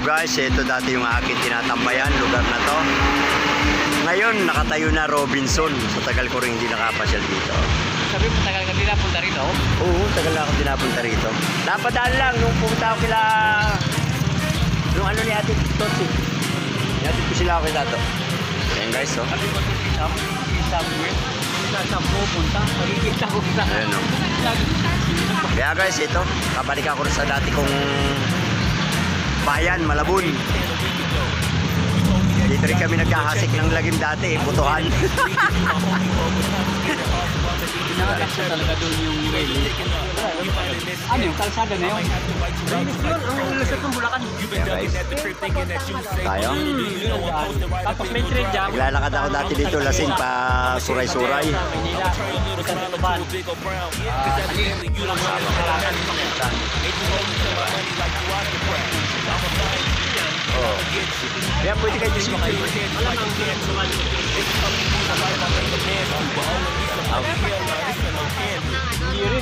guys, ito dati yung aking tinatambayan, lugar na to. Ngayon, nakatayo na Robinson. So tagal ko rin hindi nakapasyal dito. Sabi mo, tagal ka din napunta rito? Oo, tagal na ako dinapunta rito. Napadaan lang nung pumunta ako kila... Nung ano ni Ate Totsi. Nihatid ko sila ako kay Tato. Ayan guys, oh. Sabi mo, saan pupunta? Magigita ko sa... Ayan, oh. Kaya guys, ito, kabalik ako sa dati kong bayan, Malabon. Dito rin kami nagkahasik ng lagim dati, butuhan. Nakakasya talaga doon yung rail. Ano yung kalsada na yun? Yun, ang lusot ng Bulacan. Kaya guys, tayo. Tapos may train dyan. Naglalakad ako dati dito, lasing pa suray-suray. Manila, Busan Tuban. Oh. Kaya pwede kayo dito makayo.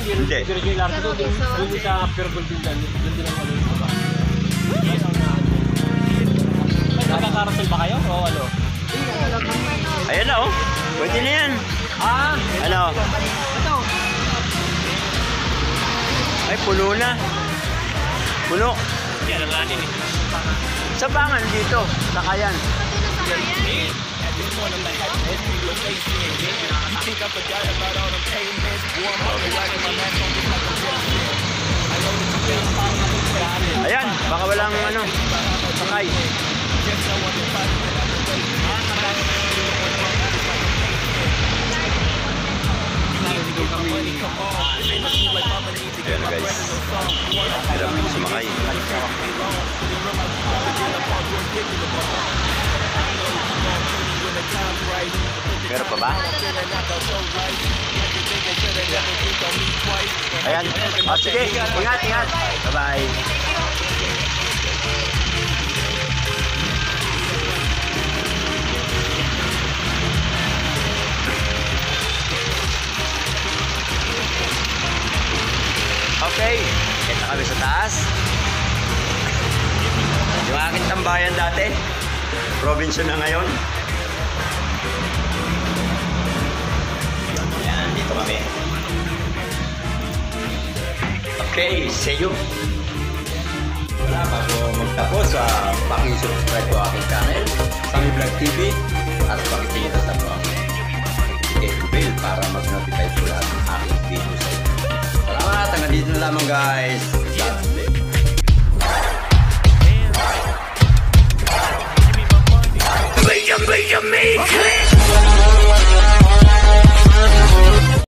Hindi. Doon sa Pure Gold din dyan. Doon din ang ano. Nagkakarasal ba kayo? O ano? Ayan na oh. Pwede na yan. Ano? Ito. Ay, puno na. Puno. Yan ang lanin eh. Sa bangan dito. Sakayan. Ayan, baka walang ano, sakay. Ayan guys, hirap yung sumakay. Meron pa ba? Ayan. O sige, ingat, ingat. Bye-bye. Okay, kita kami sa taas. Yung aking tambayan dati, probinsya na ngayon. Yan, dito kami. Okay, see you. Wala, bago magtapos, paki-subscribe ko aking channel, Sammy Vlog TV, at paki-tingin na po ang bell para mag-notify po lahat ng aking video sa inyo. Salamat, hanggang dito na lamang guys. Play your